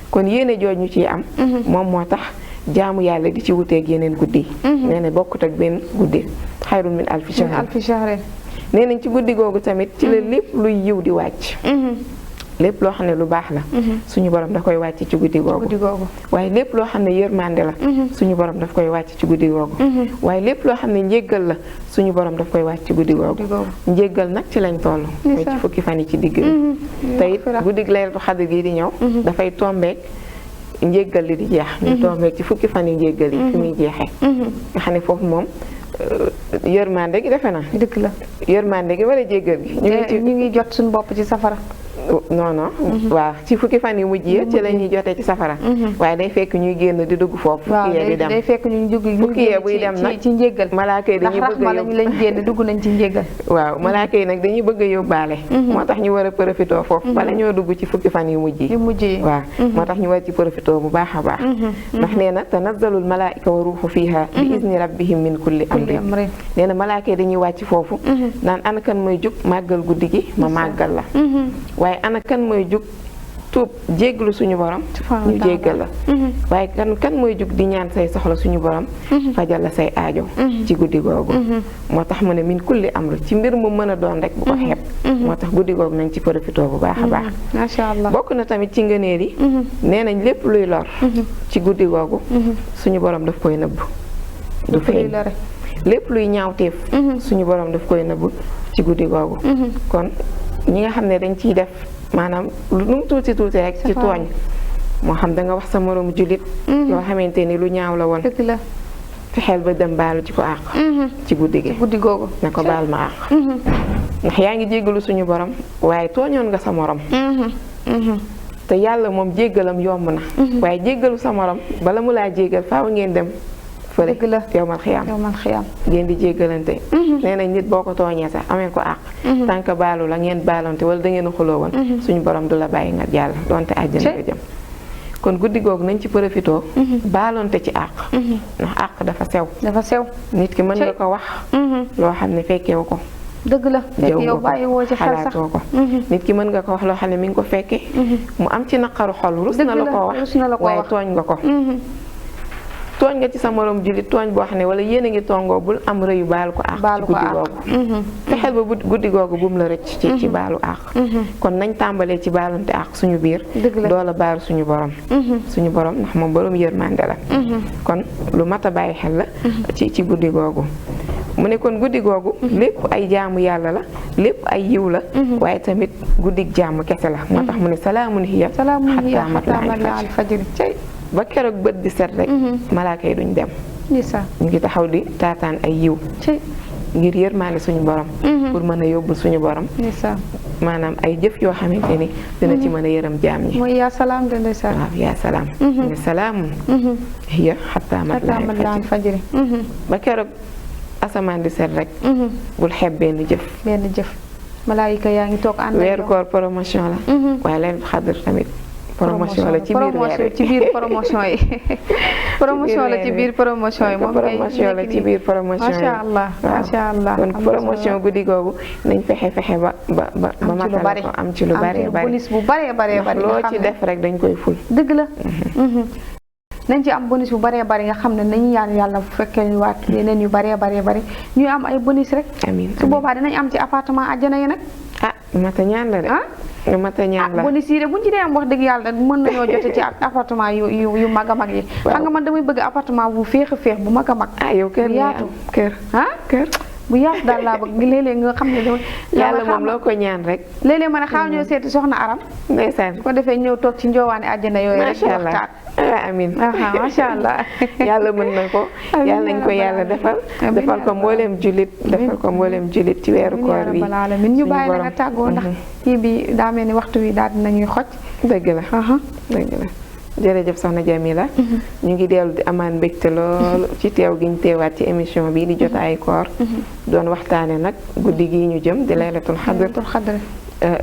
kon yéene jooj ñu ciy am moom moo tax jaamu yàlla di ci wuteeg yeneen guddi nee na bokkut ak benn guddi xayrun min alfi shahr nee nañ ci guddi googu tamit ci la lépp luy yiw di wàcc lépp loo xam ne lu baax la suñu borom daf koy wàcc ci guddi googu waaye lépp loo xam ne yërmande la suñu borom daf koy wàcc ci guddi googu waaye lépp loo xam ne njéggal la suñu borom daf koy wàcc ci guddi googu njéggal nag ci lañ toll mooy ci fukki fan yi ci digg bi te it guddi laylatul xadr gi di ñëw dafay tombeek njéggal li di jeex ñu tombeek ci fukki fan yi njéggal yi fi muy jeexee nga xam ne foofu moom yërmande gi defe naa dëgg la yërmande gi wala jéggal gi ñu ngi jot suñu bopp ci safara non waaw ci fukki fan yu mujj yi ci la ñuy jotee ci safara waaye day fekk ñuy génn di dugg foofu fukki yee di dem day fekk ñu dugg fukki yee buy dem nag ci njéggal malaaka yi dañuy bëgg a lañ génn dugg nañ ci njéggal waaw malaaka yi nag dañuy bëgg a yóbbaale moo tax ñu war a profitoo foofu bala ñoo dugg ci fukki fan yu mujj yi waaw moo tax ñu war ci profitoo bu baax a baax ndax nee na tanazzalul malaa'ika wa ruuhu fiiha bi izni rabbihim min kulli amrin nee na malaaka yi dañuy wàcc foofu naan ana kan mooy jug màggal guddi gi ma màggal la waaye ana kan mooy jug tuub jéggalu suñu borom ñu jéggal la waaye kan mooy jug di ñaan say soxla suñu borom fajal la say aajo ci guddi googu moo tax mu ne min kulli amr ci mbir mu mën a doon rek bu ko xeeb moo tax guddi googu nañ ci profitoo bu baax a baax masha Allah bokk na tamit ci ngëneel yi nee nañ lépp luy lor ci guddi googu suñu borom daf koy nëbb du feeñ lépp luy ñaawteef suñu borom daf koy nëbb ci guddi googu kon ñi nga xam ne dañ ciy def maanaam lu mu tuuti rek ci tooñ moo xam da nga wax sa moroom jullit loo xamante ni lu ñaaw la woon fexeel ba dem baalu ci ko àq ci guddi gi guddi googu ne ko baal ma àq ndax yaa ngi jéggalu suñu borom waaye tooñoon nga sa morom te yàlla moom jéggalam yomb na waaye jéggalu sa morom bala mu laa jéggal faaw ngeen dem fële yowmal xiyaam ngeen di jéggalante nee nañ nit boo ko tooñee sax amee ko àq tant que baalu la ngeen baalante wala da ngeen a xuloo woon suñu borom du la bàyyi nga jàll donte àjjana nga jëm kon guddi googu nañ ci profitoo baalonte ci àq ndax àq dafa sew nit ki mën nga ko wax loo xam ne fekkewu ko dëgg la fekk yow bàyyi woo ci xel sax ko nit ki mën nga ko wax loo xam ne mi ngi ko fekke mu am ci naqaru xol rus na la ko wax waaye tooñ nga ko tooñ nga ci sa morom jullit tooñ boo xam ne wala yéen a ngi tongoo bul am rëyu baalu ko àq ci guddi googu fexeel ba guddi googu bu mu la rëcc ci baalu àq kon nañ tàmbalee ci baalante àq suñu biir doola baalu suñu borom ndax moom borom yërmande la kon lu mat a bàyyi xel la ci guddi googu mu ne kon guddi googu lépp ay jaamu yàlla la lépp ay yiw la waaye tamit guddig jaamu kese la moo tax mu ne salaamun hiya hattaa matla'il fajr ba keroog bët di set rek malaaka yi duñ dem ñu ngi taxaw di taataan ay yiw ngir yërmaale suñu borom pour mën a yóbbul suñu borom maanaam ay jëf yoo xamante ni dina ci mën a yërëm jaam ñi mooy yaa salaam de ndeysaan waaw yaa salaam ne salaamun hiya hattaa matla'il fajr ba keroog asamaan di set rek bul xeeb benn jëf malaayika yaa ngi toog ànd ak weeru koor promotion la waaye laylatul xadr tamit promotion la ci biir weer ci biir promotion yi promotion la ci biir promotion yi moom promotion la ci biir promotion yi macha allah kon promotion guddi googu nañ fexe ba matale ko am ci lu bari bonus bu bari loo ci def rek dañ koy ful dëgg la nañ ci am bonus bu baree bari nga xam ne nañu yaan yàlla bu fekkee ñu waat yeneen yu baree bari ñuy am ay bonus rek su boobaa dinañ am ci appartement àjjana yi nag mata ñaan la de mata ñaan la bonus yi de buñ ci dee am wax dëgg yàlla mën nañoo jote ci appartement yu mag a mag yi xam nga man damay bëgg appartement bu féex bu mag a mag yow kër yaatu kër bu yaatu daal laa bëgg léeg-léeg nga xam ne yàlla moom loo ko ñaan rek léeg-léeg ma ne xaaw ñoo seeti soxna Aram ndeysaan ko defee ñëw toog ci njoowaane àjjana yooyu rek waxtaan amin macha allah yàlla mën na ko yàlla nañ ko yàlla defal ko mbooleem jullit defal ko mbooleem jullit ci weeru koor wi min ñu bàyyi la nga tàggoo ndax kii bi daa mel ni waxtu wi daal dinañuy xoj dëgg la jërëjëf soxna Jamila ñu ngi dellu di amaan mbégte loolu ci teew gi ñu teewaat ci émission bi di jotaayu koor doon waxtaane nag guddi gi ñu jëm di laylatul xadr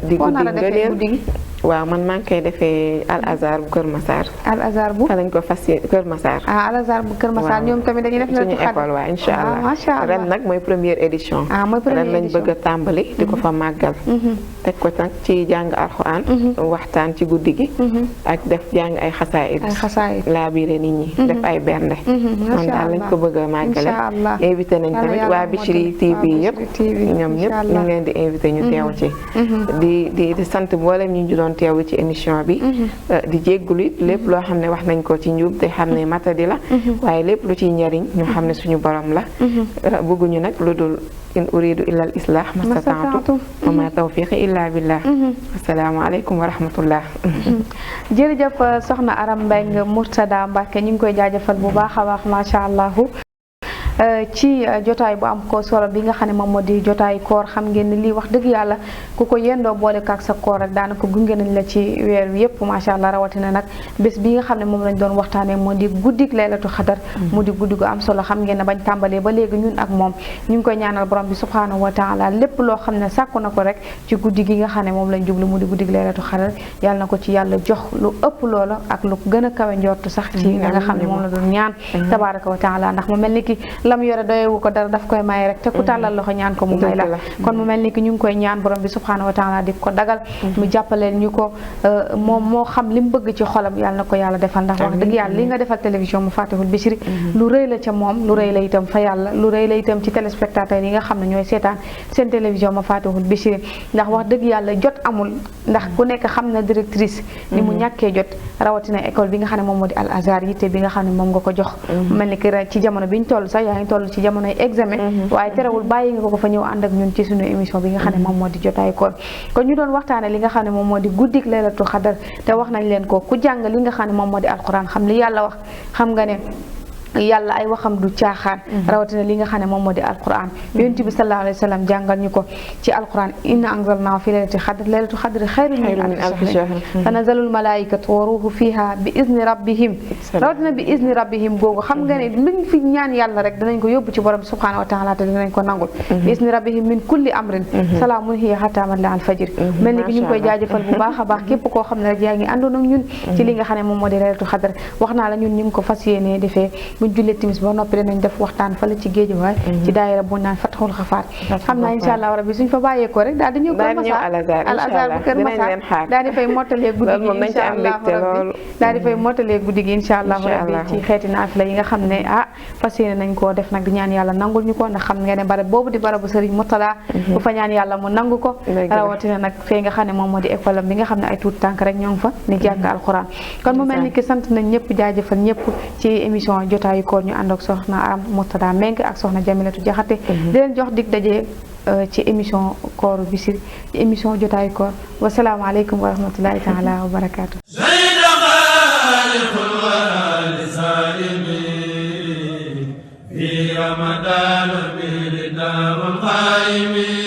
di guddi ngëneel waaw man maa ngi koy defee Al Azhar bu Kër Massar. Al Azhar bu fa lañ ko fas Kër Massar. Al Azhar bu Kër Massar ñoom tamit dañuy def suñu école waaw incha allah macha allah ren nag mooy première édition. mooy première ren lañ édition bëgg a tàmbali. di ko fa màggal. teg ko nag ci jàng alxuraan. waxtaan ci guddi gi. ak def jàng ay xasaayid. laabiire nit ñi. def ay bernde. man daal lañ ko bëgg a màggale. invité nañ tamit waa Bichri TV yëpp. ñoom ñëpp ñu ngi leen di invité ñu teew ci. di sant mboolem ñu doon teew ci émission bi di jéggulu it lépp loo xam ne wax nañ ko ci njuub te xam ne matadi la waaye lépp lu ciy njariñ ñu xam ne suñu borom la bëgguñu nag lu dul in uridu illa al islah mastata'tu wa ma tawfiqi illa billah assalaamu aleykum wa rahmatullah jërëjëf soxna Aram Mbengue Murtada Mbacke ñu ngi koy jaajëfal bu baax a baax macha allah ci jotaay bu am ko solo bi nga xam ne moom moo di jotaay koor xam ngeen ni lii wax dëgg yàlla ku ko yendoo boole kaak sa koor rek daanaka gunge nañ la ci weer wi yëpp macha allah rawatina nag bés bi nga xam ne moom lañ doon waxtaanee moo di guddik laylatu xadar mu di guddi gu am solo xam ngeen ne bañ tàmbalee ba léegi ñun ak moom ñu ngi koy ñaanal borom bi subhanahu wa taala lépp loo xam ne sàkku na ko rek ci guddi gi nga xam ne moom lañ jublu mu di guddik laylatu xadar yàlla na ko ci yàlla jox lu ëpp loola ak lu gën a kawe njortu sax ci nga xam ne moom la doon ñaan tabaraka wa taala ndax mu mel ni ki lam yore doyewu ko dara daf koy may rek te ku tàllal loxo ñaan ko mu may la kon mu mel ni ki ñu ngi koy ñaan borom bi subhanahu wa taala di ko dagal mu jàppaleel ñu ko moom moo xam li mu bëgg ci xolam yàlla na ko yàlla defal ndax wax dëgg yàlla li nga defal télévision mu Fatihul Bichri lu rëy la ca moom lu rëy la itam fa yàlla lu rëy la itam ci téléspectateurs yi nga xam ne ñooy seetaan seen télévision ma Fatihul Bichri ndax wax dëgg yàlla jot amul ndax ku nekk xam na directrice ni mu ñàkkee jot rawatina école bi nga xam ne moom moo di Al Azhar yitte bi nga xam ne moom nga ko jox mel ni ki ci jamono bi ñu toll sax yaa ngi toll ci jamonoy examen waaye terewul bàyyi nga ko fa ñëw ànd ak ñun ci suñu émission bi nga xam ne moom moo di jotaay koor kon ñu doon waxtaane li nga xam ne moom moo di guddik laylatul xadar te wax nañ leen ko ku jàng li nga xam ne moom moo di alquran xam li yàlla wax xam nga ne yàlla ay waxam du caaxaan rawatina li nga xam ne moom moo di alquran yonent bi sallallahu alayhi wa sallam jàngal ñu ko ci alquran inna anzalnaahu fi laylati xadr laylatu xadri xayrun min alfi shahrin tanazalul malaikatu wa ruuhu fiha bi izni rabbihim rawatina bi izni rabbihim googu xam nga ne luñ fi ñaan yàlla rek danañ ko yóbbu ci borom subhanahu wa taala te dinañ ko nangul bi izni rabbihim min kulli amrin salaamun hiya hatta matla al fajr mel ni ki ñu ngi koy jaajëfal bu baax a baax képp koo xam ne rek yaa ngi àndoon ak ñun ci li nga xam ne moom moo di laylatu xadr wax naa la ñun ñu ngi ko fas yéene defee buñ jullee timis ba noppi dinañ def waxtaan fële ci géej waay ci daayira bu naan Fatxul Xafaar xam naa insha allah rabbi suñ fa bàyyeekoo rek daal di ñëw Kër Massar Al Azhar bu Kër Massar daal di fay mottalee guddi gi insha allah rabbi daal di fay mottalee guddi gi insha allah rabbi ci xeeti naafila yi nga xam ne fas yéene nañ koo def nag di ñaan yàlla nangul ñu ko ndax xam nga ne barab boobu di barabu Sëriñ Murtada bu fa ñaan yàlla mu nangu ko rawatina nag fee nga xam ne moom moo di école bi nga xam ne ay tuut tànk rek ñoo ngi fa ni jàng alxuraan kon mu mel ni ki sant nañ ñëpp jaajëfal ñëpp ci émission jotaayu koor ñu ànd ak soxna Aram Murtada Mbengue ak soxna Jamilatu Jaxate di leen jox dig daje ci émission kooru Bichri ci émission jotaayu koor wasalaamu aleykum wa rahmatullahi taala wa barakaatu في رمضان برداء القائمين